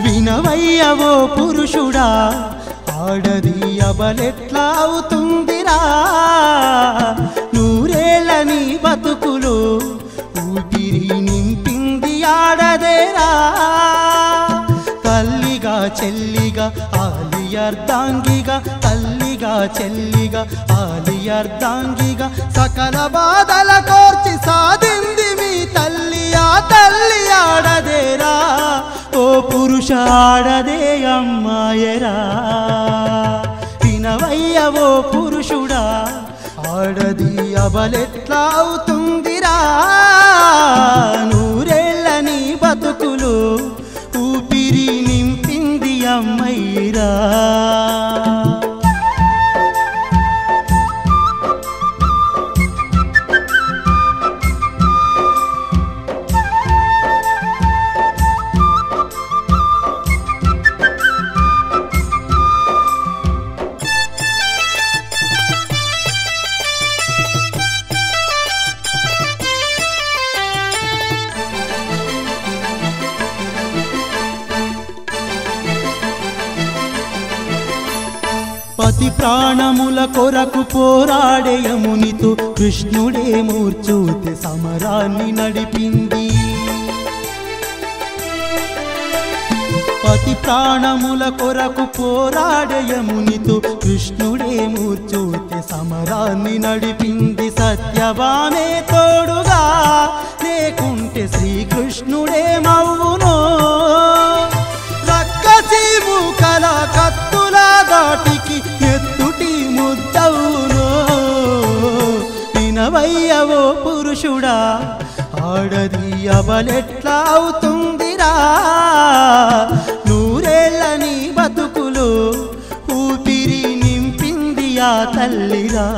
వినవయ్యవో పురుషుడా ఆడది అబలెట్లా అవుతుందిరా నూరేళ్ళ నీ బతుకులు ఊపిరి నింపింది ఆడదేరా తల్లిగా చెల్లిగా ఆలియర్దాంగిగా తల్లిగా చెల్లిగా ఆలియర్దాంగిగా సకల బాధల కోర్చి సాధింది మీ తల్లి ఆ తల్లి ఆడదేరా ఓ పురుష ఆడదే అమ్మాయరా వినవయ్యవో పురుషుడా ఆడది అబలెట్లా అవుతుందిరా నూరేళ్ళ నీ బతుకులు ఊపిరి నింపింది అమ్మయ్యరా పతి ప్రాణముల కొరకు పోరాడే యమునితో కృష్ణుడే మూర్ఛూతి సమరాన్ని నడిపింది పతి ప్రాణముల కొరకు పోరాడే యమునితో కృష్ణుడే మూర్ఛూతి సమరాన్ని నడిపింది సత్యవానే తోడుగా లేకుంటే శ్రీకృష్ణుడే మౌనో రక్కసి మూకల కత్తుల దాటికి ఎత్తుటి ముద్దవునో వినవయ్యవో పురుషుడా ఆడది అబలెట్లా అవుతుందిరా నూరేళ్ళ నీ బతుకులు ఊపిరి నింపింది ఆ తల్లిరా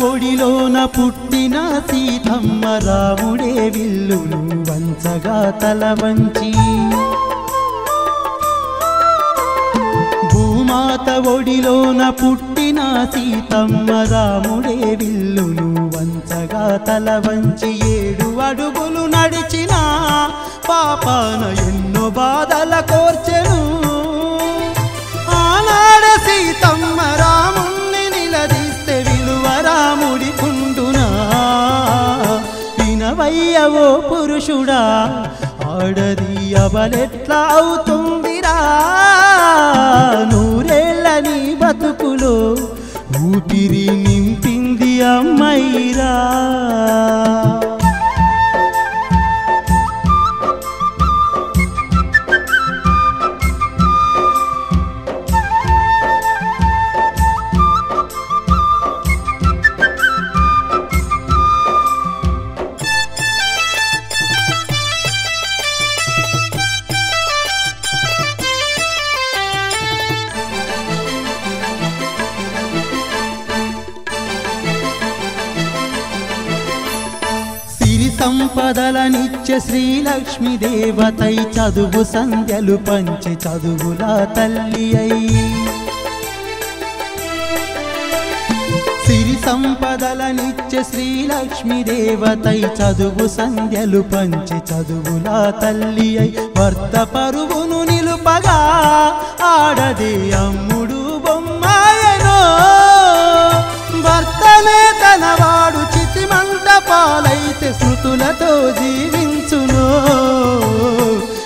ఒడిలోన పుట్టిన సీతమ్మ రాముడే విల్లును వంచగా తల వంచి భూమాత ఒడిలోన పుట్టిన సీతమ్మ రాముడే విల్లును వంచగా తల వంచి 7 అడుగులు నడిచిన పాపాన ఎన్నో బాధల కోర్చెను ఆనాడ సీతమ్మ రాముణ్ణి నిలదీస్తే విలువ రాముడి కుండునా వినవయ్యవో పురుషుడా ఆడది అబలెట్లా అవుతుందిరా నూరేళ్ళ నీ బతుకులో ఊపిరి నింపింది అమ్మయ్యరా సంపదలనిచ్చే శ్రీలక్ష్మి దేవతై చదువు సంధ్యలు పంచి చదువుల తల్లి అయి సిరి సంపదలనిచ్చే శ్రీలక్ష్మి దేవతై చదువు సంధ్యలు పంచి చదువుల తల్లి అయి భర్త పరువును నిలుపగా ఆడదే అమ్ముడు బొమ్మాయనో భర్తనే తనవాడు చితిమంటపాలైతే స్మృతులతో జీవించునో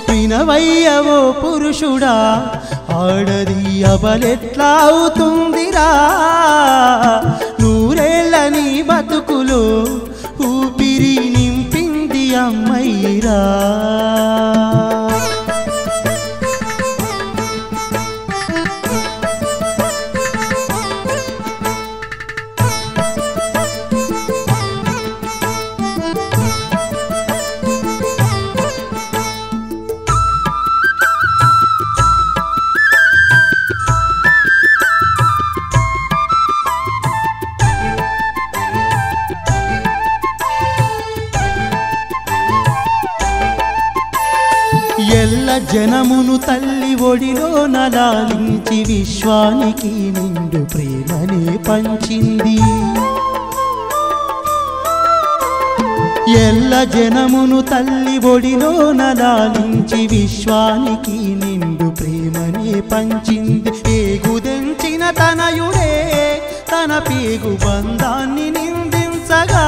వినవయ్యవో పురుషుడా ఆడది అబలెట్లా అవుతుందిరా నూరేళ్ళ నీ బతుకులు ఊపిరి నింపింది అమ్మయ్యరా ఎల్ల జనమును తల్లి ఒడిలో నలాలించి విశ్వానికి నిండు ప్రేమనే పంచింది. ఎల్ల జనమును తల్లి ఒడిలో నలాలించి విశ్వానికి నిండు ప్రేమనే పంచింది. పేగుదెంచిన తనయుడే తన పేగు బంధాన్ని నిందించగా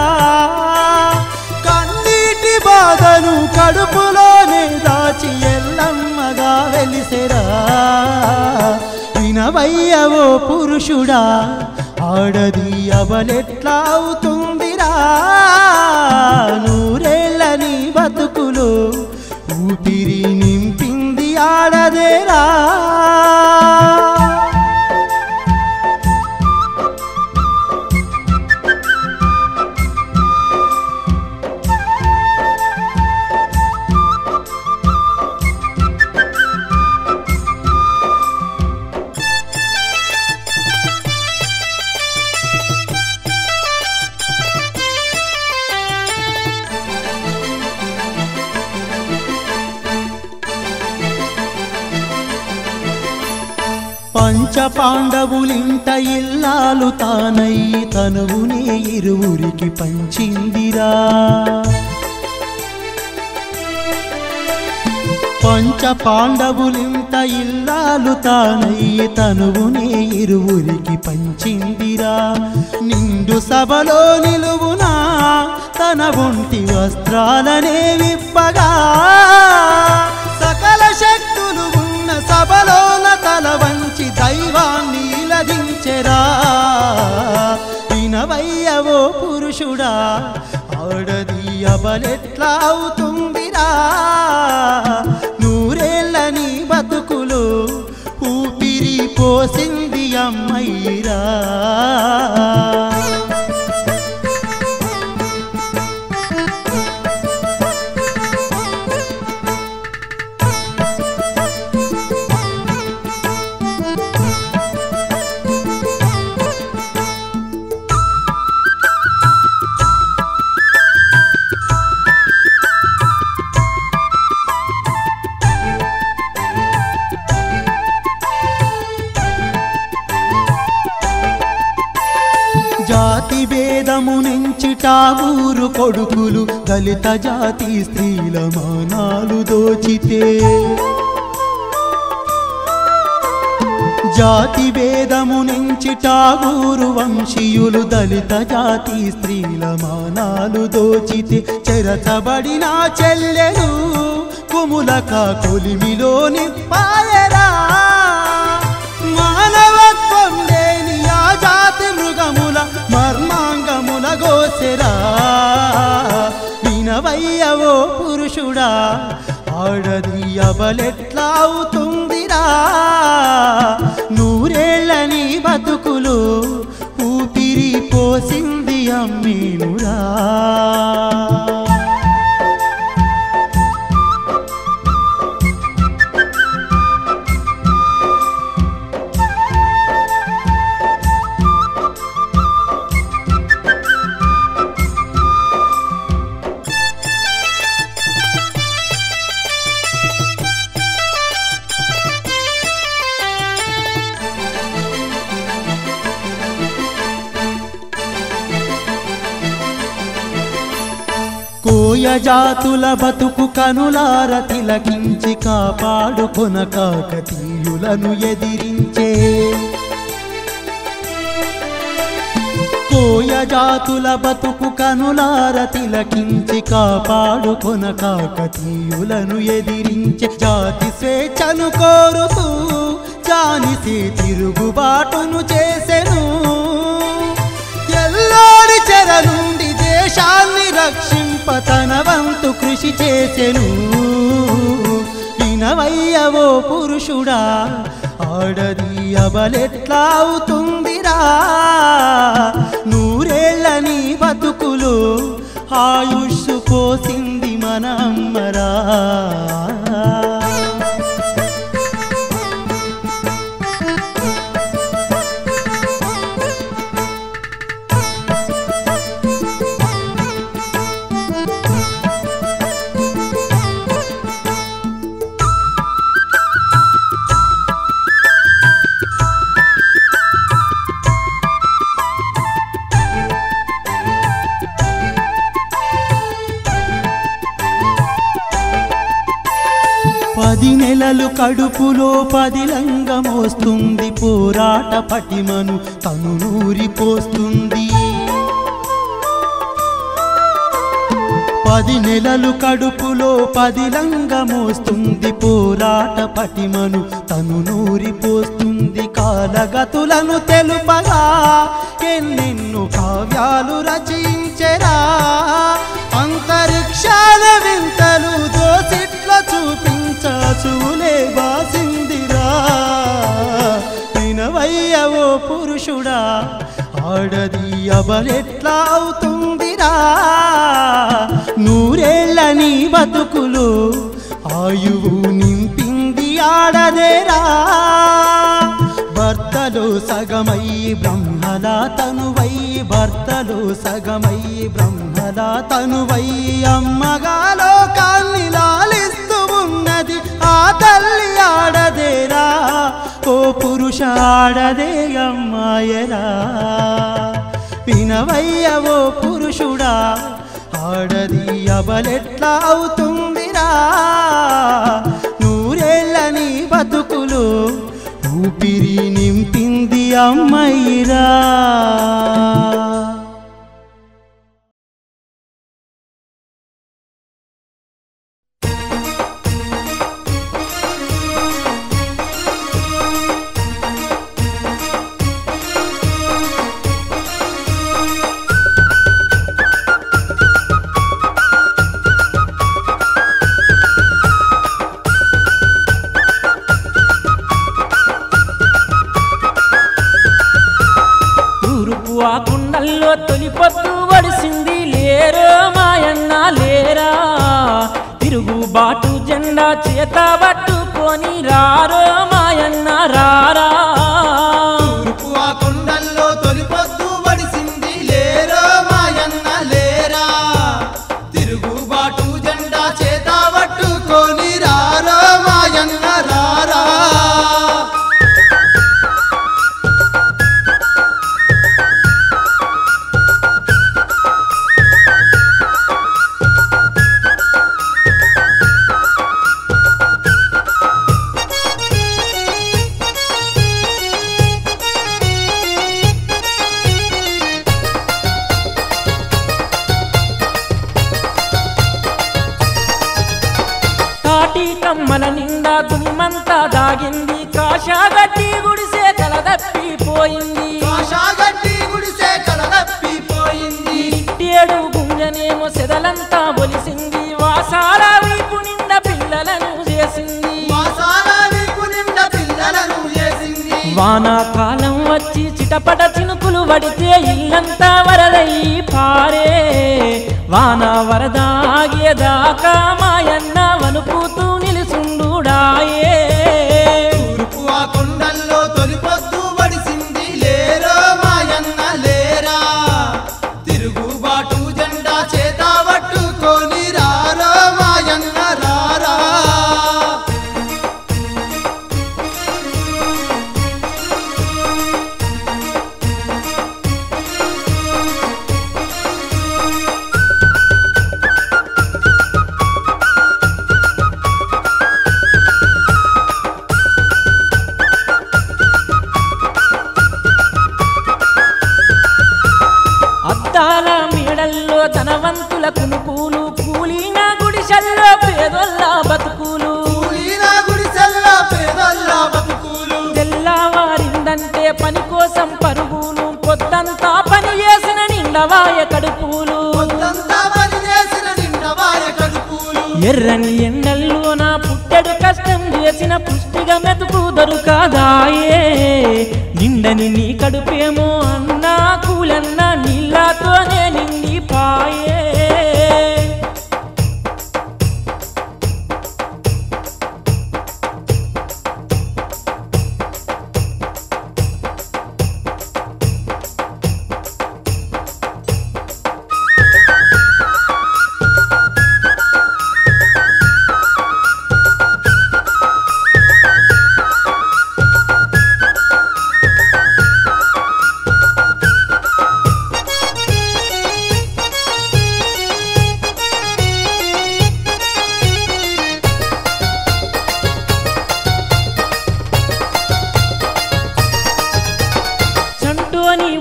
కన్నీటి బాధను కడుపులోనే దాచి ఎల్లమ్మగా వెలిసెరా. వినవయ్యవో పురుషుడా, ఆడది అవలెట్లా అవుతుందిరా. నూరేళ్ళ నీ బతుకులో ఊపిరి నింపింది ఆడదేరా. పంచ పాండవులింట ఇల్లాలు తానై తనువునే ఇరువురికి పంచిందిరా. పంచ పాండవులింట ఇల్లాలు తానై తనువునే ఇరువురికి పంచిందిరా. నిండు సభలో నిలువునా తన ఒంటి వస్త్రాలనే విప్పగా సకల శక్తులు ఉన్న సభలోన తల వంచి దైవాన్ని ఇలదించెరా. వినవయ్యవో పురుషుడా, ఆడది అబలెట్లా అవుతుందిరా. నూరేళ్ళ నీ బతుకులో ఊపిరి పోసింది అమ్మయ్యిరా. జాతి భేదము నుంచి టాగూరు కొడుకులు దళిత జాతి స్త్రీల మానాలు దోచితే. జాతి భేదము నుంచి టాగూరు వంశీయులు దళిత జాతి స్త్రీల మానాలు దోచితే. చెరచబడిన చెల్లెలు కుములక కొలిమిలో నిప్పాయరా. మానవత్వం లేని ఆ జాతి మృగముల మర్మాంగముల గోసెరా. వినవయ్యవో పురుషుడా, ఆడది అబలెట్లా అవుతుందిరా. నూరేళ్ళ నీ బతుకులు ఊపిరి పోసింది అమ్మేనురా. కోయ జాతుల బతుకు కనులార తిలకించి కాపాడుకొన కాకతీయులను ఎదిరించే. కోయ జాతుల బతుకు కనులార తిలకించి కాపాడుకొన కాకతీయులను ఎదిరించే. జాతి స్వేచ్ఛను కోరుతూ జానిసే తిరుగుబాటును చేసెను. ఎల్లోడి చెర నుండి దేశాన్ని రక్షింప తన వంతు కృషి చేసెను. వినవయ్యవో పురుషుడా, ఆడది అబలెట్లా అవుతుందిరా. నూరేళ్ళ నీ బతుకులు ఆయుష్షు పోసింది మన అమ్మరా. 10 నెలలు కడుపులో పదిలంగమోస్తుంది పోరాట పటిమను తను నూరిపోస్తుంది 10 నెలలు కడుపులో పదిలంగమోస్తుంది పోరాట పటిమను తను నూరిపోస్తుంది కాలగతులను తెలుపగా ఎన్నెన్నో కావ్యాలు రచించెరా అంతరిక్షాల వింతలు దోసిట్ల చూపించూలే బాసిందిరా వినవయ్య ఓ పురుషుడా ఆడది అబలెట్లా అవుతుందిరా నూరేళ్ళ నీ బతుకులు ఆయువు నింపింది ఆడదేరా భర్తలో సగమయ్యి బ్రహ్మలా తనువయ్యి భర్తలో సగమయ్యి బ్రహ్మలా తనువయ్యి అమ్మగా లోకాన్ని లాలిస్తూ ఉన్నది ఆ తల్లి ఆడదేరా ఓ పురుష ఆడదే అమ్మాయరా వినవయ్య ఓ పురుషుడా ఆడది అబలెట్లా అవుతుందిరా నూరేళ్ళ నీ బతుకులు ఊపిరి నింపింది అమ్మాయిరా కుండల్లో తొలిపొద్దు వడిసింది లేరో మాయన్న లేరా తిరుగుబాటు జెండా చేత పట్టుకొని రారో మాయన్న రారా కుండల్లో తొలిపొద్దు వడిసింది లేరో మాయన్న లేరా తిరుగుబాటు జెండా చేత పట్టుకొని రారో మాయన్న రారా కమ్మల నిండా దుమ్మంతా దాగింది కాషాగట్టి గుడిసే కలదప్పిపోయింది ఇట్టేడు గుంజనేమో సెదలంతా బొలిసింది వాసాల వీపు నిండా పిల్లలను చేసింది వానాకాలం వచ్చి చిటపట చినుకులు వడితే ఇల్లంతా వరదయి పారే వాన వరద ఆగేదాకా మాయన్న వనుకుతూ నిలుసుండుడాయే కొండల్లో తొలిపొద్దు వడిసింది లేరో మాయన్న లేరా తిరుగుబాటు జెండా చేత పట్టుకొని రారో మాయన్న రారా అద్దాల మేడల్లో ధనవంతుల కునుకులు కూలిన గుడిసెల్లో పేదొల్ల బతుకులు తెల్లవారిందంటే పని కోసం పరుగులు పొద్దంతా పని చేసిన నిండవాయ కడుపులు ఎర్రని ఎండల్లో నా పుట్టెడు కష్టం చేసిన పుష్టిగా మెతుకు దొరకదాయే నిండని నీ కడుపేమో అన్నా కూలన్న నీళ్ళతోనే నిండిపాయే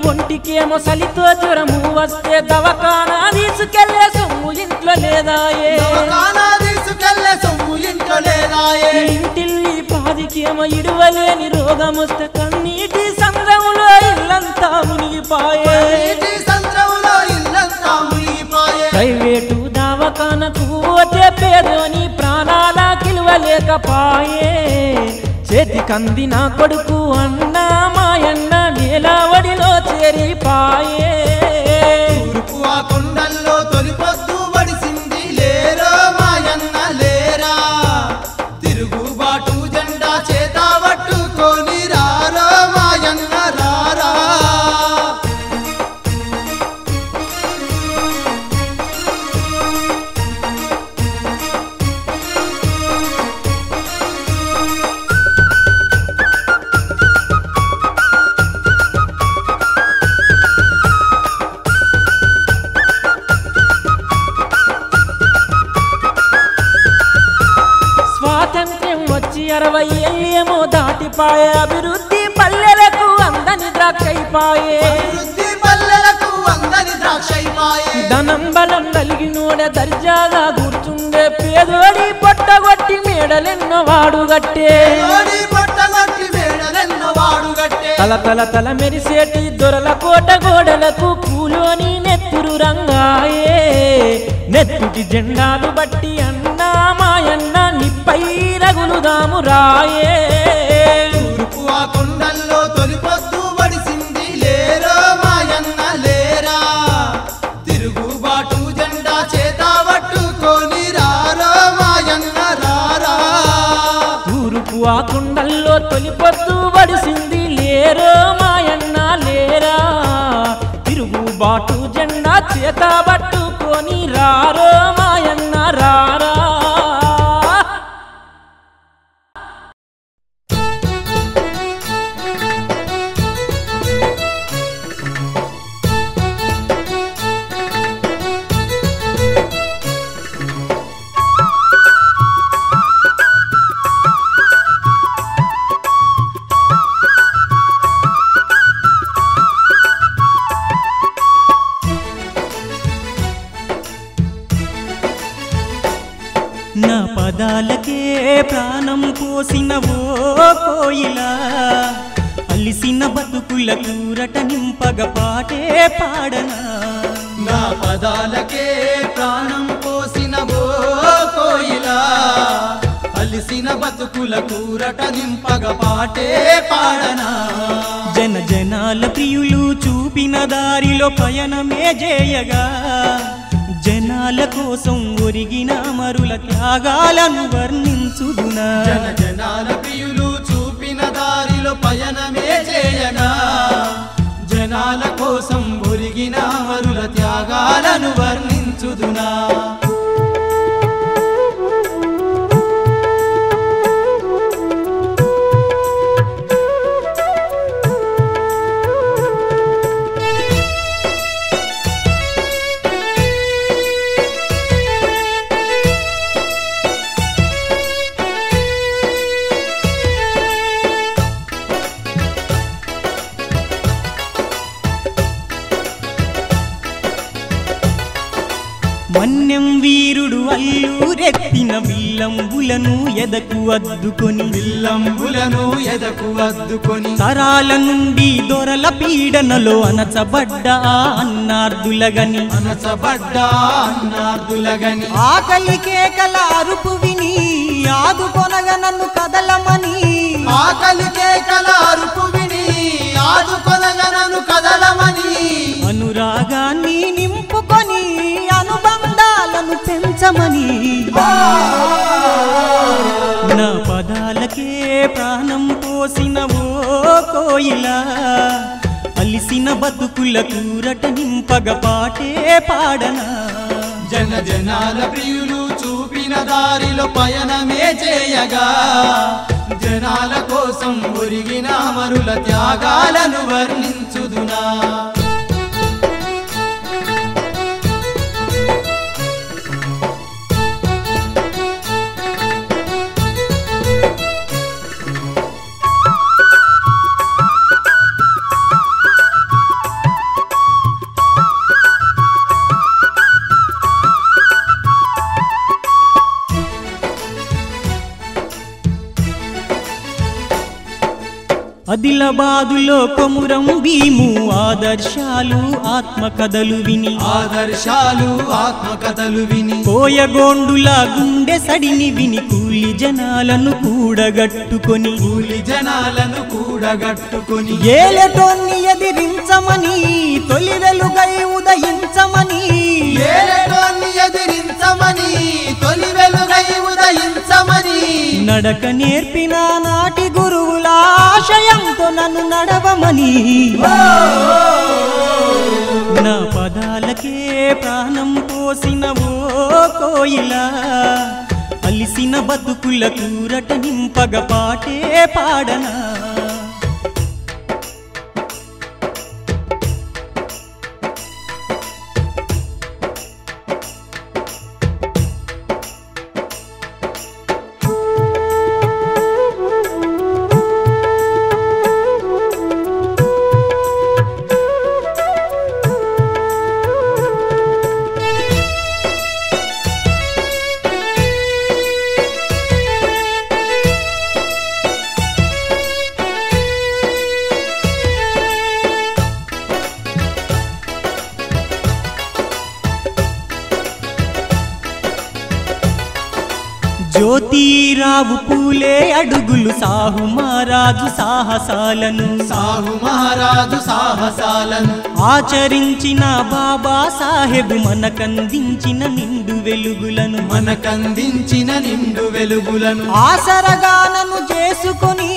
ఒంటికేమో సలితో జ్వరము వస్తే దవాఖానా తీసుకెళ్లే సొమ్ము ఇంట్లో లేదాయే దవాఖానా తీసుకెళ్లే సొమ్ము ఇంట్లో లేదాయే ఇంటిల్లి పాదికేమో ఇడువలేని రోగం వస్తే కన్నీటి సంద్రములో ఇల్లంతా మునిగిపాయే ప్రైవేటు దవాఖానకు పోతే పేదోని ప్రాణాల కిలువలేకపాయే చేతికందిన కొడుకు అన్న మాయన్న నేలవడిలో చేరిపాయే తూర్పు ఆ కొండల్లో తొలిపొద్దు వడిసింది లేరో మాయన్న లేరా తిరుగుబాటు జెండా చేత పట్టుకొని రారో మాయన్న రారా స్వాతంత్ర్యం వచ్చి 60 ఏళ్ళేమో దాటిపాయే అభివృద్ధి పల్లెలకు అందని ద్రాక్షైపాయే ధనం బలం కలిగినోడే దర్జాగా కూర్చుండే పేదోడి పొట్టగొట్టి మేడలెన్నో వాడుగట్టే తల తల తల మెరిసేటి దొరల కోట గోడలకు కూలోని నెత్తురు రంగాయే నెత్తుటి జెండాలు బట్టి అన్నా మాయన్న నిప్పై రగులుదాము రాయే తూర్పు ఆ కొండల్లో తొలిపొద్దు వడిసింది లేరో మాయన్న లేరా తిరుగుబాటు జెండా చేత పట్టుకొని రారో మాయన్న రారా తూర్పు ఆ కొండల్లో తొలిపొద్దు వడిసింది లేరో మాయన్న లేరా తిరుగుబాటు జెండా చేత పట్టుకొని రారో మాయన్న రారా నా పదాలకే ప్రాణం పోసిన ఓ కోయిలా అలిసిన బతుకుల కూరట నింపగ పాటే పాడనా నా పదాలకే ప్రాణం పోసిన ఓ కోయిలా అలిసిన బతుకుల కూరట నింపగ పాటే పాడనా జన జనాల ప్రియులు చూపిన దారిలో పయనమే చేయగా జనాల కోసం ఒరిగిన మరుల త్యాగాలను వర్ణించుదునా జన జనాల ప్రియులు చూపిన దారిలో పయనమే చేయగా జనాల కోసం ఒరిగిన మరుల త్యాగాలను వర్ణించుదునా మన్యం వీరుడు అల్లూరెత్తిన విల్లంబులను ఎదకు అద్దుకొని విల్లంబులను ఎదకు అద్దుకొని తరాల నుండి దొరల పీడనలో అనచబడ్డ అన్నార్దులగని అన్నార్దులగని ఆకలి కేకల అరుపు విని ఆదుకొనగ నన్ను కదలమని ఆకలి కేకల అరుపు విని ఆదుకొనగ నన్ను కదలమని అనురాగాన్ని నింపుకొని అనుబంధాలను పెంచమని నా పదాలకే ప్రాణం పోసిన ఓ కోయిలా అలిసిన బతుకుల కూరట నింపగ పాటే పాడనా జన జనాల ప్రియులు చూపిన దారిలో పయనమే చేయగా జనాల కోసం ఒరిగిన మరుల త్యాగాలను వర్ణించుదునా ఆదిలాబాదులో కొమురం భీము ఆదర్శాలు ఆత్మకథలు విని కోయగోండుల గుండె సడిని విని కూలి జనాలను కూడగట్టుకొని ఏలటోన్ని ఎదిరించమని తొలి వెలుగై ఉదయించమని నడక నేర్పిన నాటి గురువుల ఆశయంతో నన్ను నడవమని నా పదాలకే ప్రాణం పోసిన ఓ కోయిలా అలిసిన బతుకుల కూరట నింపగ పాటే పాడనా జ్యోతిరావు పూలే అడుగులు సాహు మహారాజు సాహసాలను ఆచరించిన బాబా సాహెబ్ మనకందించిన నిండు వెలుగులను ఆసరగానను చేసుకొని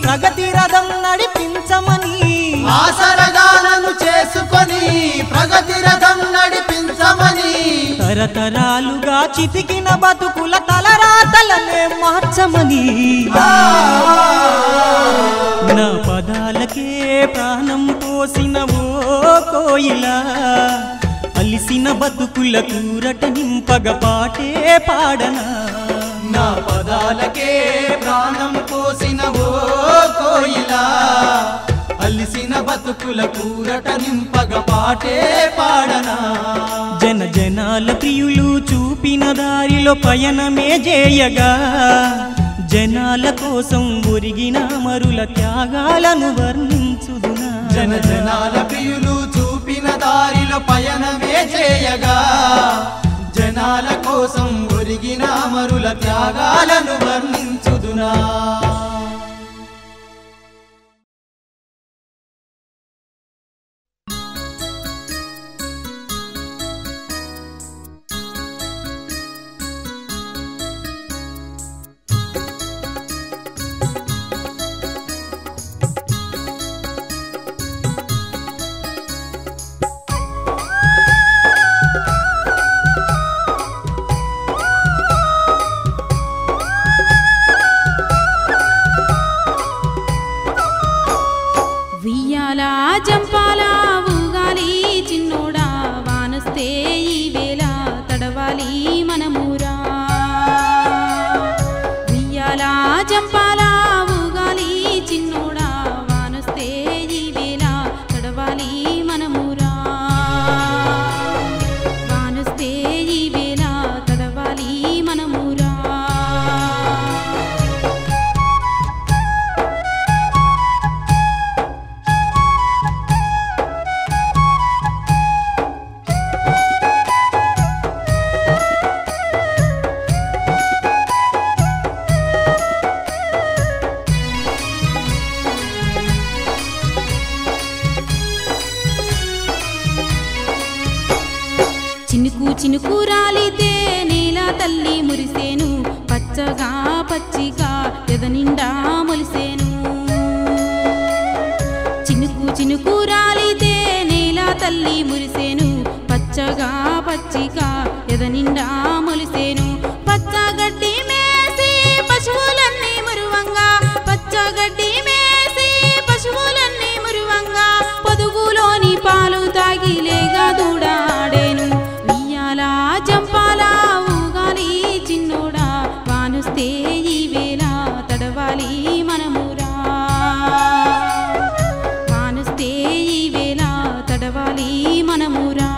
ప్రగతి రథం నడిపించమని తరతరాలుగా చితికిన బతుకుల తలరాతలనే మార్చమని నా పదాలకే ప్రాణం పోసిన ఓ కోయిలా అలిసిన బతుకుల కూరట నింపగ పాటే పాడనా నా పదాలకే ప్రాణం పోసిన ఓ కోయిలా అలిసిన బతుకుల కూరట నింపగ పాటే పాడనా జనాల ప్రియులు చూపిన దారిలో పయనమే చేయగా జనాల కోసం ఒరిగిన మరుల త్యాగాలను వర్ణించుదునా జనాల ప్రియులు చూపిన దారిలో పయనమే చేయగా జనాల కోసం ఒరిగిన మరుల త్యాగాలను వర్ణించుదునా జంపాలా ఊగాలి చిన్నోడా వానస్తే ఈ వేళ తడవాలి మనమురా వియ్యాలా జంపాలా ఊగాలి చిన్నోడా వానస్తే ఈ వేళ తడవాలి మనమురా వానస్తే ఈ వేళ తడవాలి మనమురా చినుకు రాలితే నేల తల్లి మురిసేను పచ్చగా పచ్చిగా ఎదనిండా మొలిసేను చినుకు రాలితే నేల తల్లి మురిసేను పచ్చగా పచ్చిగా ఎదనిండా మొలిసేను పచ్చగడ్డి మేసి పశువులన్నీ మురువంగా పచ్చగడ్డి మేసి పశువులన్నీ మురువంగా పొదుగులోని పాలు తాగి లేగా దూడాడేను జంపాలా ఊగాలి చిన్నోడా వానొస్తే ఈ వేళ తడవాలి మనమురా వానొస్తే ఈ వేళ తడవాలి మనమురా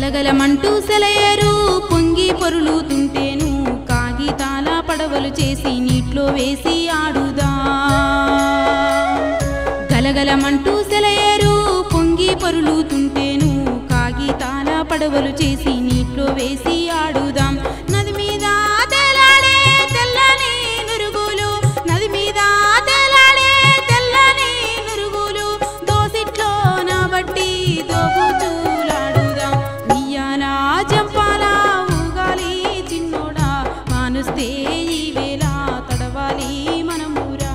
గలగలమంటూ సెలయేరు పొంగి పొరులుతుంటేను కాగితాల పడవలు చేసి నీటిలో వేసి ఆడుదా గలగలమంటూ సెలయేరు పొంగి పొరులుతుంటేను కాగితాల పడవలు చేసి నీటిలో వేసి ఆడుదాం నది మీద తేలాడే తెల్లని నురుగులు నది మీద తేలాడే తెల్లని నురుగులు దోసిట్లో నా బట్టి దోబుచూలాడుదాం ఉయ్యాల జంపాల ఊగాలి చిన్నోడా మానుస్తే ఈ వేళ తడవాలి మనమురా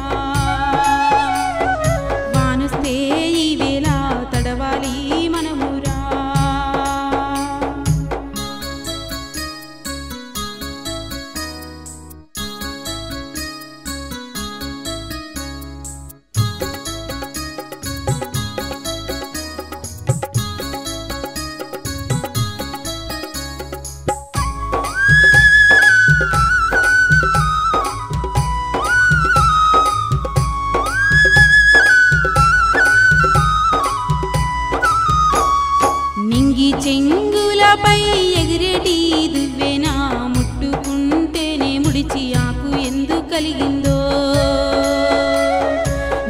మానుస్తే ఈ వేళ తడవాలి మనమురా నింగి చెంగులపై ఎగిరేటి దువ్వెనా ముట్టుకుంటేనే ముడిచి ఆకు ఎందుకు కలిగిందో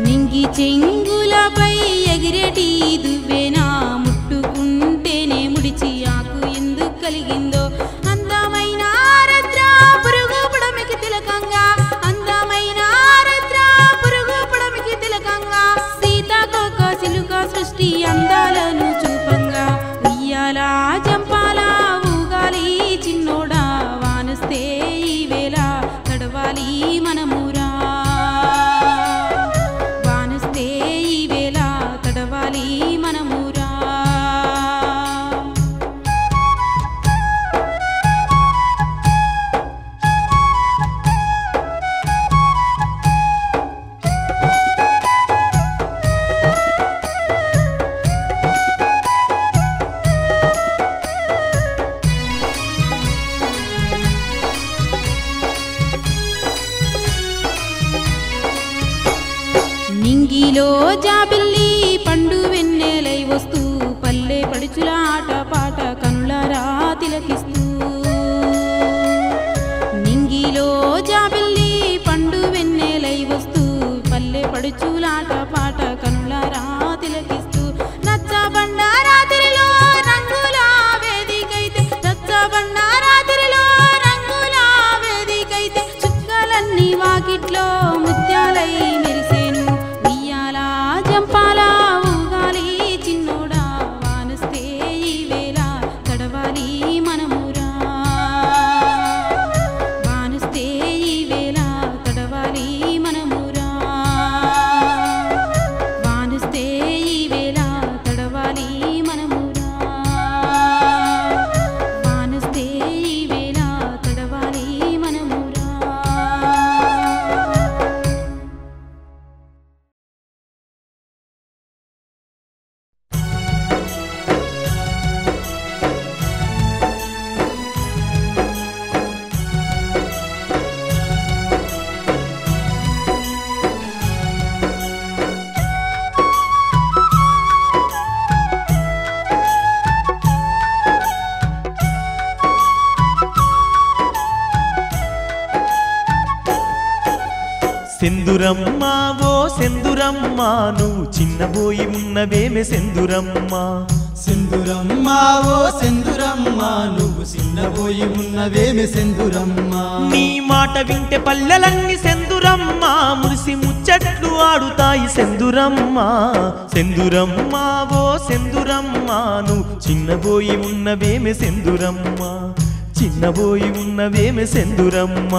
నింగి చెంగులపై ఎగిరేటి దువ్వెనా ముట్టుకుంటేనే ముడిచి ఆకు ఎందుకు కలిగిందో అందమైన ఆరద్ర పురుగు పుడమికి తిలకంగా అందమైన ఆరద్ర పురుగు పుడమికి తిలకంగా సీతాకోక చిలుక సృష్టి అందాలను చూపంగా ఉయ్యాల జంపాల ఊగాలి చిన్నోడా వానుస్తే ఈ వేళ తడవాలి మనమురా వానుస్తే ఈ వేళ తడవాలి మనమురా నింగిలో జాబిల్లి పండు వెన్నెలై వస్తూ పల్లె పడుచుల ఆట పాట కనులరా తిలకిస్తూ నింగిలో జాబిల్లి పండు వెన్నెలై వస్తూ పల్లె పడుచుల ఆట పాట కనులరా తిలకిస్తూ నచ్చబండ రాత్రిలో రంగుల వేదికైతే నచ్చబండ రాత్రిలో రంగుల వేదికైతే చుక్కలన్నీ వాకిట్లో ముత్యాలై మెరిసేను ఉయ్యాల జంపాల ఊగాలి చిన్నోడా వానుస్తే ఈ వేళ తడవాలి మనమురా వానుస్తే ఈ వేళ తడవాలి మనమురా వానుస్తే ఈ వేళ తడవాలి మనమురా వానుస్తే ఈ వేళ తడవాలి మనమురా సెందురమ్మ ఓ సెందురమ్మ నువ్వు చిన్నబోయి ఉన్నవేమే సెందురమ్మ సెందురమ్మ ఓ సెందురమ్మ నువ్వు చిన్నబోయి ఉన్నవేమి సెందురమ్మ నీ మాట వింటే పల్లెలన్నీ సెందురమ్మ మురిసి ముచ్చట్లు ఆడుతాయి సెందురమ్మ సెందురమ్మ ఓ సెందురమ్మ నువ్వు చిన్నబోయి ఉన్నవేమే సెందురమ్మ చిన్నబోయి ఉన్నవేమే సెందురమ్మ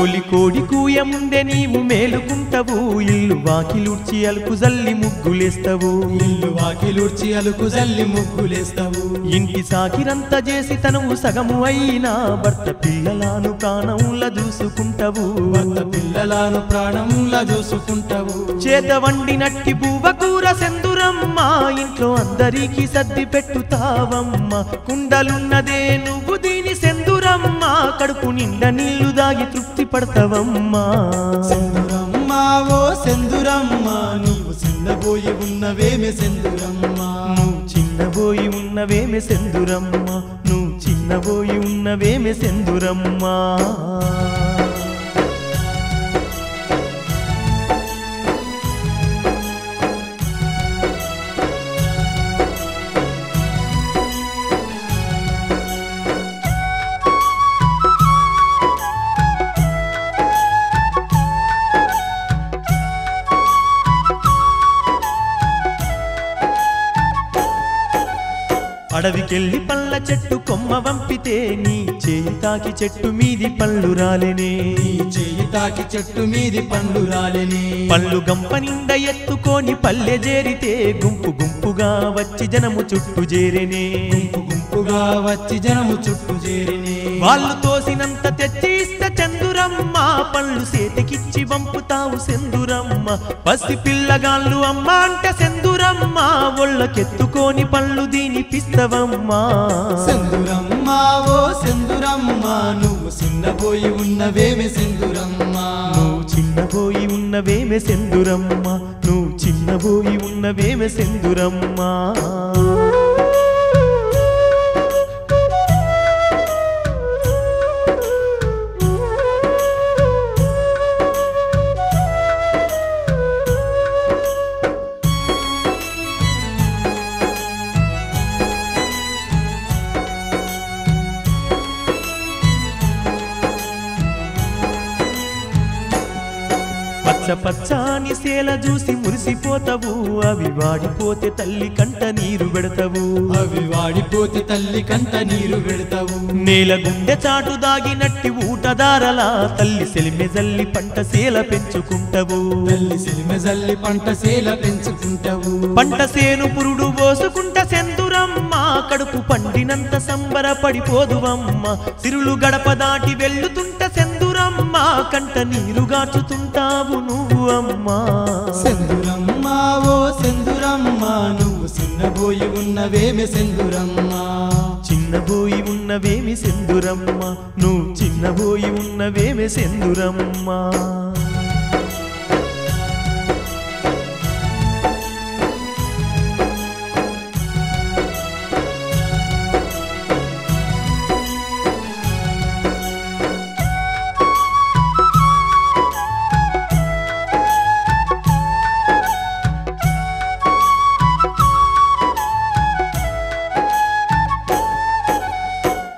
కోలి కోడి కూయ ముందే నీవు మేలుకుంటవు ఇల్లు వాకిలుడ్చి అలుకు జల్లి ముగ్గులేస్తవు ఇల్లు వాకిలుడ్చి అలుకు జల్లి ముగ్గులేస్తావు ఇంటి సాకిరంతా చేసి తనువు సగము అయినా భర్త పిల్లలను ప్రాణంలా చూసుకుంటవు భర్త పిల్లలను ప్రాణంలా చూసుకుంటావు చేత వండినట్టి బువ్వకూర సెందురమ్మ ఇంట్లో అందరికీ సర్ది పెట్టుతావమ్మ కుండలున్నదే నువ్వు దీని సెందురమ్మ కడుపు నిండా నీళ్లు దాగి తృప్తి పడతావమ్మా సెందురమ్మ ఓ సెందురమ్మ నువ్వు చిన్నబోయి ఉన్నవేమే సెందురమ్మ నువ్వు చిన్నబోయి ఉన్నవేమె సెందురమ్మ నువ్వు చిన్నబోయి ఉన్నవేమె సెందురమ్మా అడవికెళ్ళి పళ్ళ చెట్టు కొమ్మ వంపితే నీ చేయి తాకి చెట్టు మీది పళ్ళు రాలేనే నీ చేయి తాకి చెట్టు మీది పండ్లు రాలేనే పళ్ళు గంప నిండా ఎత్తుకొని పల్లె చేరితే గుంపు గుంపుగా వచ్చి జనము చుట్టూ చేరేనే గుంపు గుంపుగా వచ్చి జనము చుట్టూ చేరినే వాళ్ళు తోసినంత తెచ్చి ఇస్త చందురమ్మ పళ్ళు సేతికిచ్చి వంపుతావు సెందురమ్మ పసి పిల్లగాళ్ళు అమ్మ అంటే సెందురమ్మ ఒళ్ళకెత్తుకొని పళ్ళు దీని పిస్తవమ్మా సెందురమ్మ ఓ సెందురమ్మ నువ్వు చిన్నబోయి ఉన్నవేమే సెందురమ్మ నువ్వు చిన్నబోయి ఉన్నవేమె సెందురమ్మ నువ్వు చిన్నబోయి ఉన్నవేమె సెందురమ్మా పచ్చ పచ్చాని సేల చూసి మురిసిపోతావు అవి వాడిపోతే తల్లి కంట నీరు పెడతావు అవి వాడిపోతే తల్లి కంట నీరు పెడతావు నేల గుండె చాటు దాగినట్టి ఊటదారలా తల్లి సెలిమె జల్లి పంట సేల పెంచుకుంటావు తల్లి సిలిమె జల్లి పంట సేల పెంచుకుంటావు పంట సేను పురుడు పోసుకుంట సెందురమ్మ కడుపు పండినంత సంబరపడిపోదువమ్మ సిరులు గడప దాటి వెళ్ళుతుంట సెందురమ్మ కంట నీరు గాచుతుంటావు నువ్వు అమ్మా సెందురమ్మ ఓ సెందురమ్మ నువ్వు చిన్నబోయి ఉన్నవేమే సెందురమ్మ చిన్నబోయి ఉన్నవేమి సెందురమ్మ నువ్వు చిన్నబోయి ఉన్నవేమి సెందురమ్మా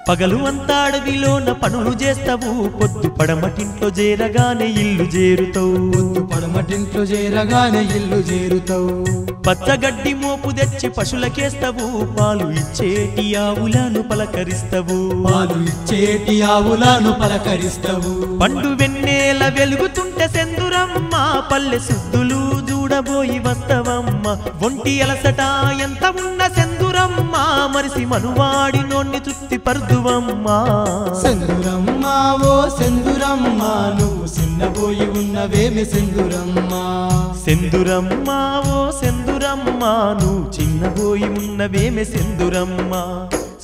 పగలు అంతా అడవిలోన పనులు చేస్తావు పొద్దు పడమటింట్లో చేరగానే ఇల్లు చేరుతావు పొద్దు పడమటింట్లో చేరగానే ఇల్లు చేరుతావు పచ్చగడ్డి మోపు తెచ్చి పశులకేస్తావు పాలు ఇచ్చేటి ఆవులను పలకరిస్తావు పాలు ఇచ్చేటి ఆవులను పలకరిస్తావు పండు వెన్నెల వెలుగుతుంటే సెందురమ్మ పల్లె సుద్దులు చూడబోయి వస్తవమ్మ ఒంటి అలసట ఎంత ఉన్న సెందురమ్మ మరిసి మనువాడి నోన్ని చుట్టి పరుదువమ్మా సెందురమ్మ ఓ సెందురమ్మ నువ్వు చిన్నబోయి ఉన్నవేమి సెందురమ్మ సెందురమ్మ ఓ సెందురమ్మ నువ్వు చిన్నబోయి ఉన్నవేమె సెందురమ్మ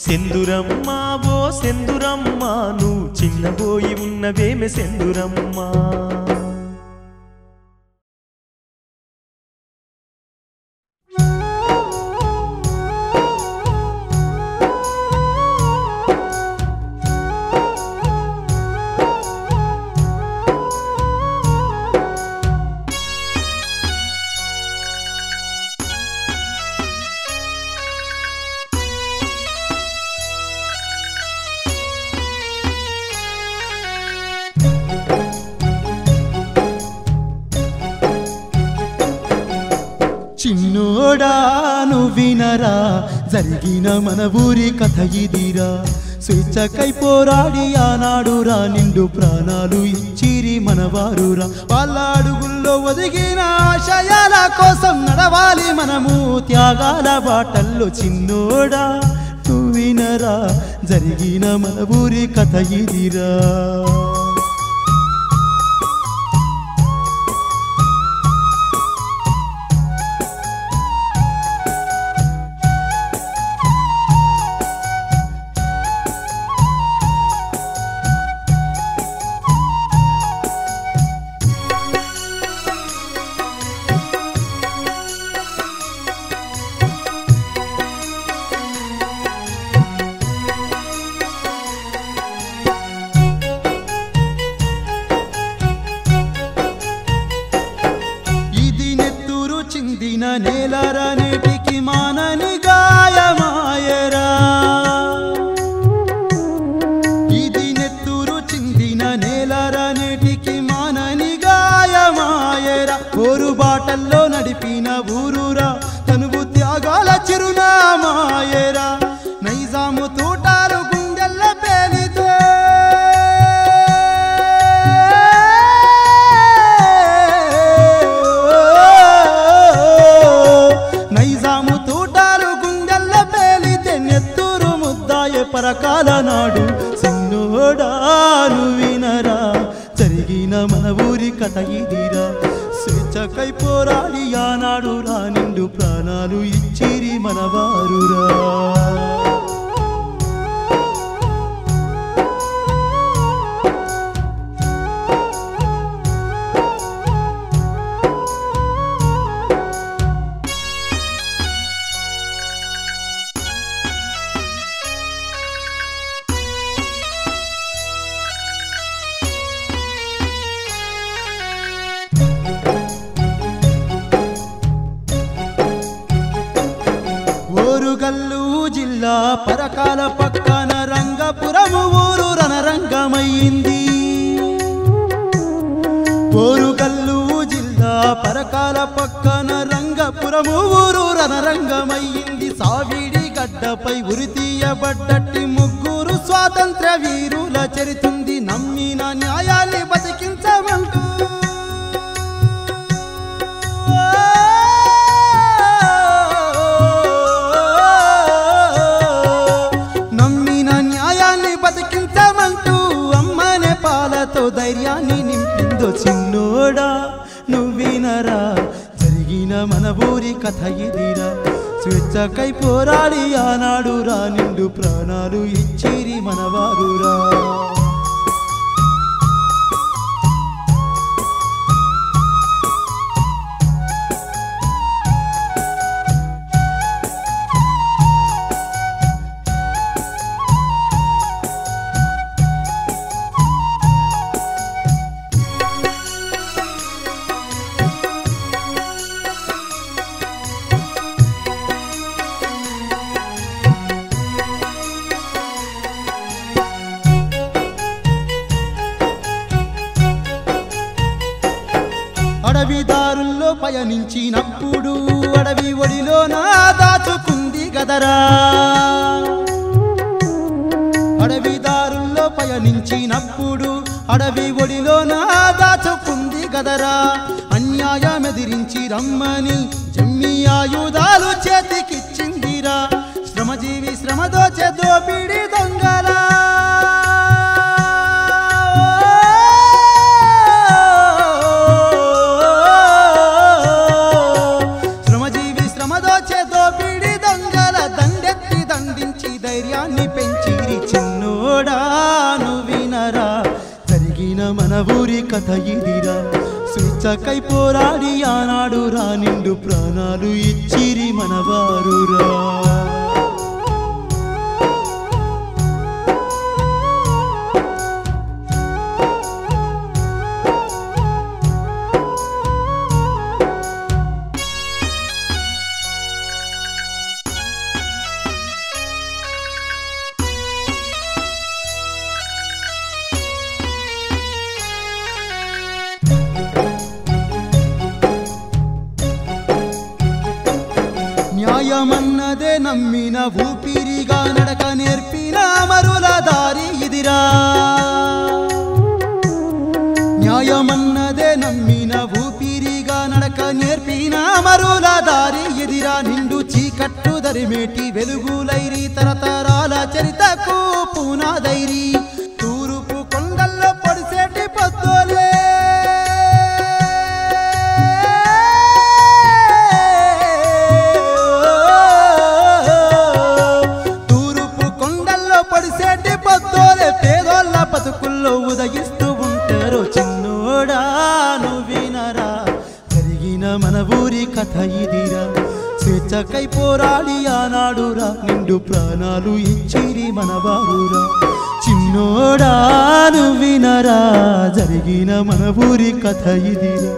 సెందురమ్మ ఓ సెందురమ్మ నువ్వు చిన్నబోయి ఉన్నవేమె సెందురమ్మ చిన్నోడా నువ్వు వినరా జరిగిన మన ఊరి కథ ఇదిరా స్వేచ్ఛకై పోరాడి ఆనాడు రా నిండు ప్రాణాలు ఇచ్చిరి మనవారురా వాళ్ళ అడుగుల్లో ఒదిగిన ఆశయాల కోసం నడవాలి మనము త్యాగాల బాటల్లో చిన్నోడా వినరా జరిగిన మన ఊరి కథ ఇదిరా నేలరా నేటికి మానని గాయమాయరా ఇది నెత్తురు చిందిన నేలరా నేటికి మానని గాయమాయరా ఓరు బాటల్లో నడిపిన ఊరురా తనువు త్యాగాల చిరునామాయరా నైజాము తూటారు గుండెల్ల పేలితే పరకాల నాడు సిన్నోడాను వినరా జరిగిన మన ఊరి కథ ఇదిరా స్వేచ్ఛకై పోరాడి ఆనాడు రా నిండు ప్రాణాలు ఇచ్చిరి మనవారురా ఓరుగల్లు జిల్లా పరకాల పక్కన రంగపురము ఊరు రణరంగమైంది ఓరుగల్లు జిల్లా పరకాల పక్కన రంగపురము ఊరు రణరంగమైంది సావిడి గడ్డపై ఉరితీయబడ్డట్టి ముగ్గురు స్వాతంత్ర వీరుల చరితుంది నమ్మిన న్యాయాన్ని బతికించమంటూ ధైర్యాన్ని నింపిందో చిన్నోడా నువ్వినరా జరిగిన మన ఊరి కథ ఇదిరా స్వేచ్ఛకై పోరాడి ఆనాడు రా నిండు ప్రాణాలు ఇచ్చిరి మనవారురా అడవిదారుల్లో పయనించినప్పుడు అడవి ఒడిలోన దాచుకుంది గదరా అడవిదారుల్లో పయనించినప్పుడు అడవి ఒడిలోన దాచుకుంది గదరా అన్యాయమెదిరించి రమ్మని జమ్మి ఆయుధాలు చేతికిచ్చిందిరా శ్రమజీవి శ్రమదోచే దోపిడి దొంగలా ధైర్యాన్ని పెంచిరి చిన్నోడాను వినరా జరిగిన మన ఊరి కథ ఇదిరా స్వేచ్ఛకై పోరాడి ఆనాడు రా నిండు ప్రాణాలు ఇచ్చిరి మనవారురా న్యాయమన్నదే నమ్మిన ఊపిరిగా నడక నేర్పిన అమరుల తరిమేటి వెలుగులైరి తరతరాల చరితకు పునాదైరి తూరుపు కొండల్లో పొడిసేటి పొద్దులే తూరుపు కొండల్లో పొడిసేటి పొద్దులే పేదోళ్ళ బతుకుల్లో ఉదయిస్తూ ఉంటారు చిన్నోడా నువ్వినరా జరిగిన మన ఊరి కథ ఇదిరా స్వేచ్ఛకై పోరాడి ఆనాడురా నిండు ప్రాణాలు ఇచ్చిరి మనవారురా చిన్నోడా నువ్వినరా జరిగిన మన ఊరి కథ ఇదిరా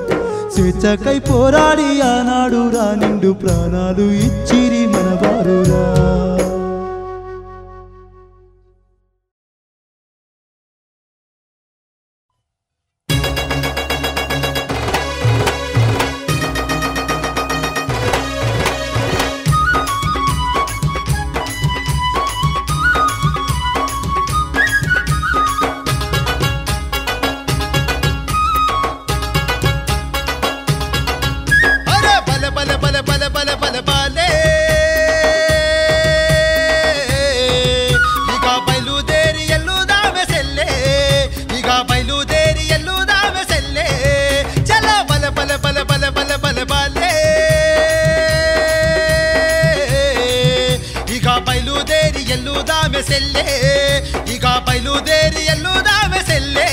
స్వేచ్ఛకై పోరాడి ఆనాడురా నిండు ప్రాణాలు ఇచ్చిరి మనవారురా ಈಗ ಬಯಲುದೇರಿ ಎಲ್ಲುದಾವೆ ಸೆಲ್ಲೆ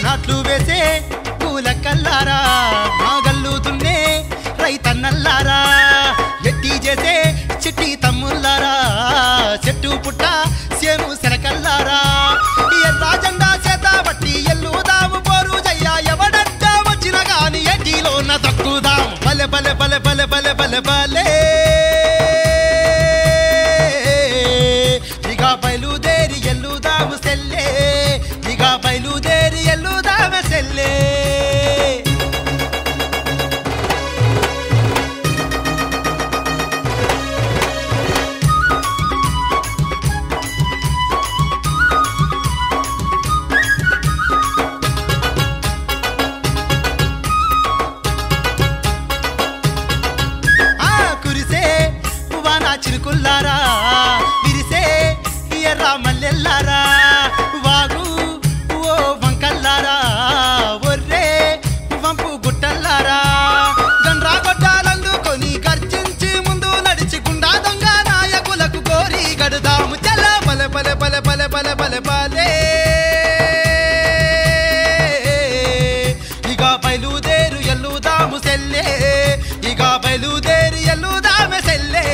నాట్లు వేసే పూల కల్లారా నాగల్లు దున్నే రైతన్నల్లారా ఎట్టి చేసే చిట్టి తమ్ముళ్ళారా చెట్టు పుట్ట సేను శనకల్లారా ఎర్రా జెండా చేత బట్టి ఎల్లుదాము పోరు జయ్యా ఎవడంట వచ్చిన గాని ఎట్టిలోన తక్కుదాం బలె బలె బలె బలె బలె బలె బలే ఇక బయలుదేరి ఎల్లుదాము సెల్లే ఇక బయలుదేరి ఎల్లుదాము సెల్లే చిరుకుల్లారా విరిసే ఎర్రా మల్లెల్లారా వాగు ఓ వంకల్లారా ఒర్రే వంపు గుట్టల్లారా గండ్రా గొడ్డాలందుకొని గర్జించి ముందు నడిచి గుండా దొంగ నాయకులకు కోరి గడుదాము చల బలె బలె బలె బలె బలె బలె బలే ఇక బయలుదేరు ఎల్లుదాము సెల్లే ఇక బయలుదేరి ఎల్లుదామె సెల్లే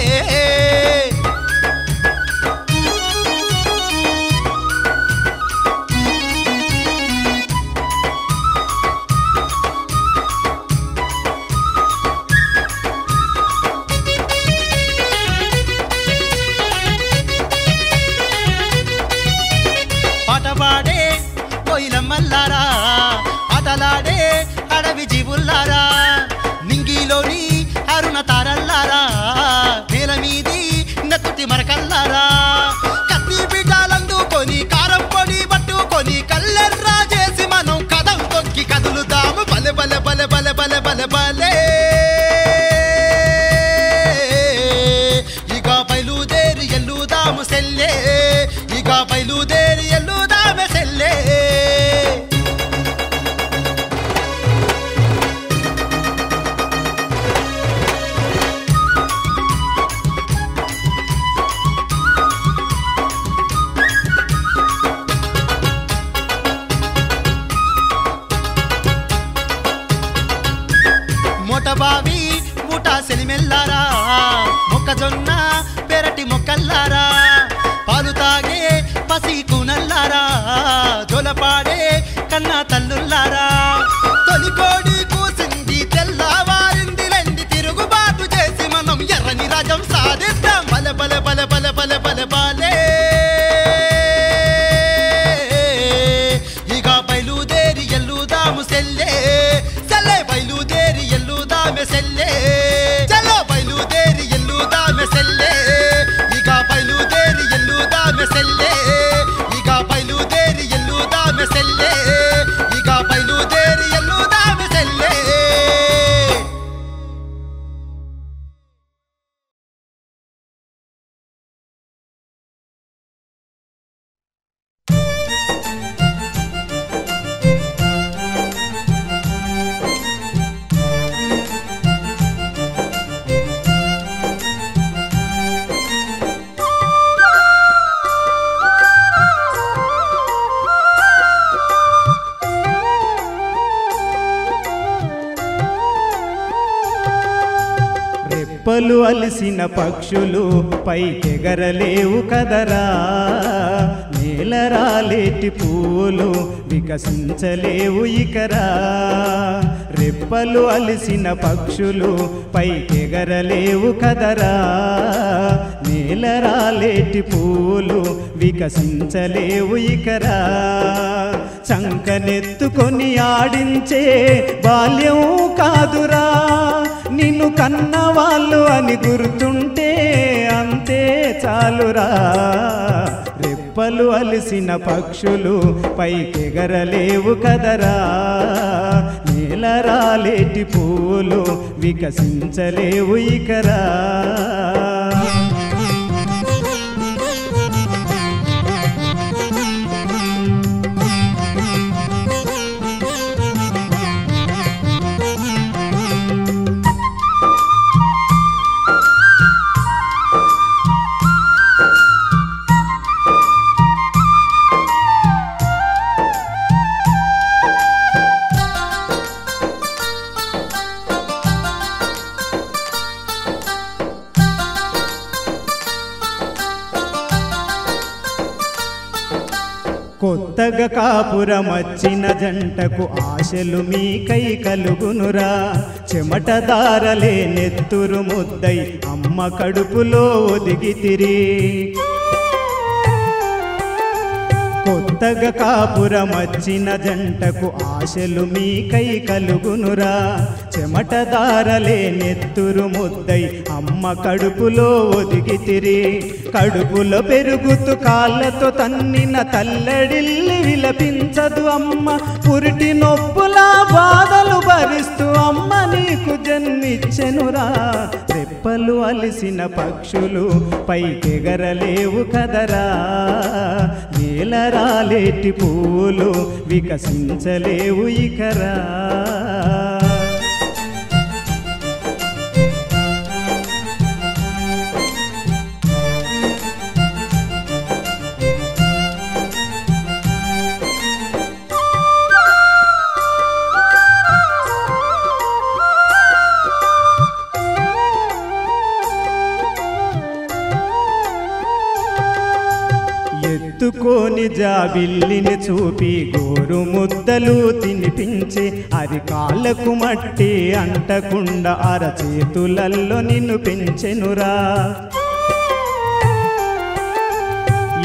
పాటపాడే కోయిలమ్మల్లారా ఆటలాడే అడవి జీవుల్లారా నింగిలోని అరుణ తారల్లారా నేల మీది నెత్తుటి మరకల్లారా కత్తి బిడ్డలందుకొని కారం పొడి పట్టుకొని కల్లెర్రా చేసి మనం కథం తొక్కి కదులుదాము బలె బలె బలె బలె బలె బలె బలే ఇక బయలుదేరి ఎల్లుదాము సెల్లే ఇక బయలుదేరి ఎల్లుదామె సెల్లే మోటబావి మూట సెలిమెల్లారా మొక్కజొన్న పెరటి మొక్కల్లారా పాలు తాగే పసి కూనల్లారా జోలపాడే కన్నా తల్లుల్లారా తొలికోడి కూసింది తెల్లవారింది రండి తిరుగుబాటు చేసి మనం ఎర్రని రాజం సాధిద్దాం బలె బలె బలె బలె బలె బలె బలే ఇక బయలుదేరి ఎల్లుదాము సెల్లే సెల్లే బయలుదేరి అలిసిన పక్షులు పైకెగరలేవు కదరా నేలరాలేటి పూలు వికసించలేవు ఇకరా రెప్పలు అలిసిన పక్షులు పైకెగరలేవు కదరా నేలరాలేటి పూలు వికసించలేవు ఇకరా చంకనెత్తుకొని ఆడించే బాల్యం కాదురా నిన్ను కన్నవాళ్ళు అని గుర్తుంటే అంతే చాలురా రెప్పలు అలిసిన పక్షులు పైకెగరలేవు కదరా నేలరాలేటి పూలు వికసించలేవు ఇకరా కొత్తగా కాపురమచ్చిన జంటకు ఆశలు మీకై కలుగునురా చెమటదారలే నెత్తురు ముద్దై అమ్మ కడుపులో ఒదిగితిరి కొత్తగా కాపురమచ్చిన జంటకు ఆశలు మీకై కలుగునురా చెమటదారలే నెత్తురు ముద్దై అమ్మ కడుపులో ఒదిగితిరి కడుపులో పెరుగుతూ కాళ్ళతో తన్నిన తల్లడిల్లి విలపించదు అమ్మ పురిటి నొప్పులా బాధలు భరిస్తూ అమ్మ నీకు జన్మిచ్చెనురా రెప్పలు అలిసిన పక్షులు పైకెగరలేవు కదరా నేలరాలేటి పూలు వికసించలేవు ఇకరా ఎత్తుకోని జాబిల్లిని చూపి గోరు ముద్దలు తినిపించే అరికాళ్ళకు మట్టి అంటకుండా అరచేతులల్లో నిన్ను పెంచెనురా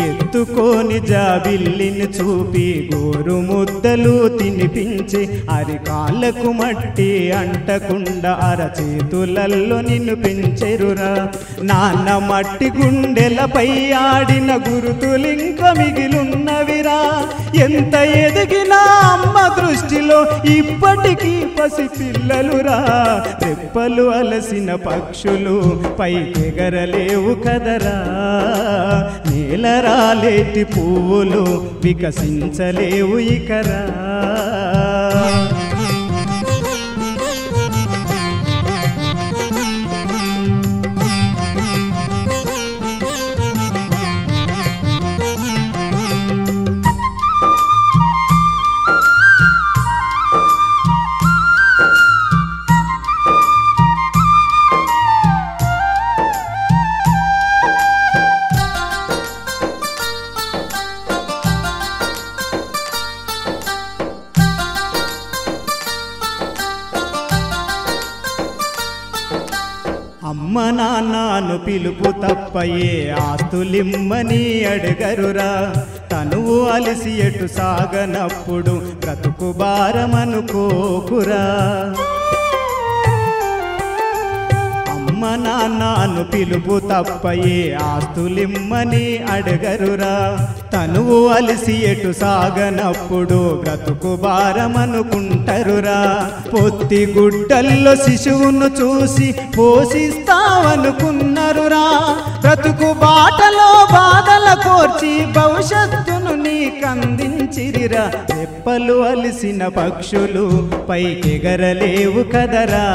ఎత్తుకోని జాబిల్లిని చూపి గోరు ముద్దలు తినిపించి అరికాళ్ళకు మట్టి అంటకుండా అరచేతులల్లో నిన్ను పెంచెరురా నాన్న మట్టి గుండెలపై ఆడిన గురుతులింక మిగిలున్నవిరా ఎంత ఎదిగినా అమ్మ దృష్టిలో ఇప్పటికీ పసిపిల్లలురా రెప్పలు అలసిన పక్షులు పైకెగరలేవు కదరా నేలరాలేటి పువ్వులు వికసించలేవు ఇకరా అమ్మ నాన్నను పిలుపు తప్పయే ఆస్తులిమ్మని అడగరురా తనువు అలసి ఎటు సాగనప్పుడు బ్రతుకు భారమనుకోకురా అమ్మ నాన్నను పిలుపు తప్పయే ఆస్తులిమ్మని అడగరురా తనువు అలసి ఎటు సాగనప్పుడు బ్రతుకు భారమనుకుంటరురా పొత్తి గుడ్డల్లో శిశువును చూసి పోషిస్తావనుకున్నరురా బ్రతుకు బాటలో బాధల కోర్చి భవిష్యత్తును నీకందించిరిరా రెప్పలు అలిసిన పక్షులు పైకెగరలేవు కదరా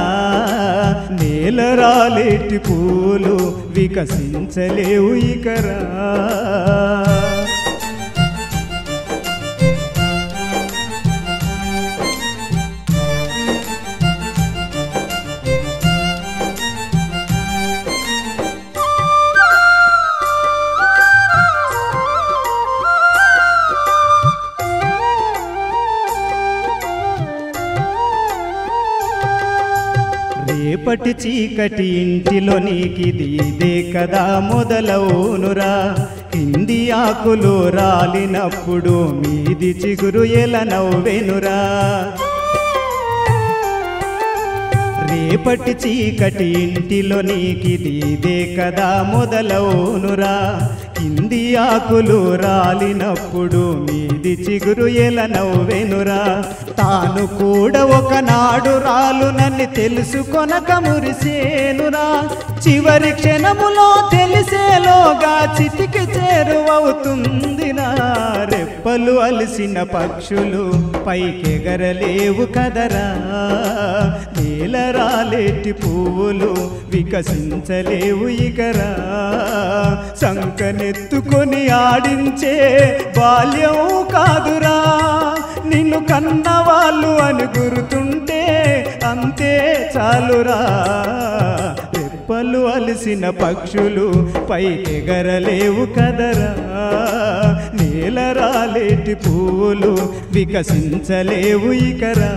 నేలరాలేటి పూలు వికసించలేవు ఇకరా రేపటి చీకటి ఇంటిలో నీకిది ఇదే కదా మొదలవునురా కింది ఆకులు రాలినప్పుడు మీది చిగురు ఎలా నవ్వెనురా రేపటి చీకటి ఇంటిలో నీకిది ఇదే కదా మొదలవునురా కింది ఆకులు రాలినప్పుడు మీది చిగురు ఎలా నవ్వెనురా తాను కూడా ఒకనాడు రాలునని తెలుసుకొనక మురిసేనురా చివరి క్షణములో తెలిసేలోగా చితికి చేరువవుతుందిరా రెప్పలు అలసిన పక్షులు పైకెగరలేవు కదరా నేల రాలేటి పువ్వులు వికసించలేవు ఇకరా సంకనెత్తుకొని ఆడించే బాల్యం కాదురా నిన్ను కన్నవాళ్ళు అని గుర్తుంటే అంతే చాలురా రెప్పలు అలసిన పక్షులు పైకెగరలేవు కదరా నేల రాలేటి పువ్వులు వికసించలేవు ఇకరా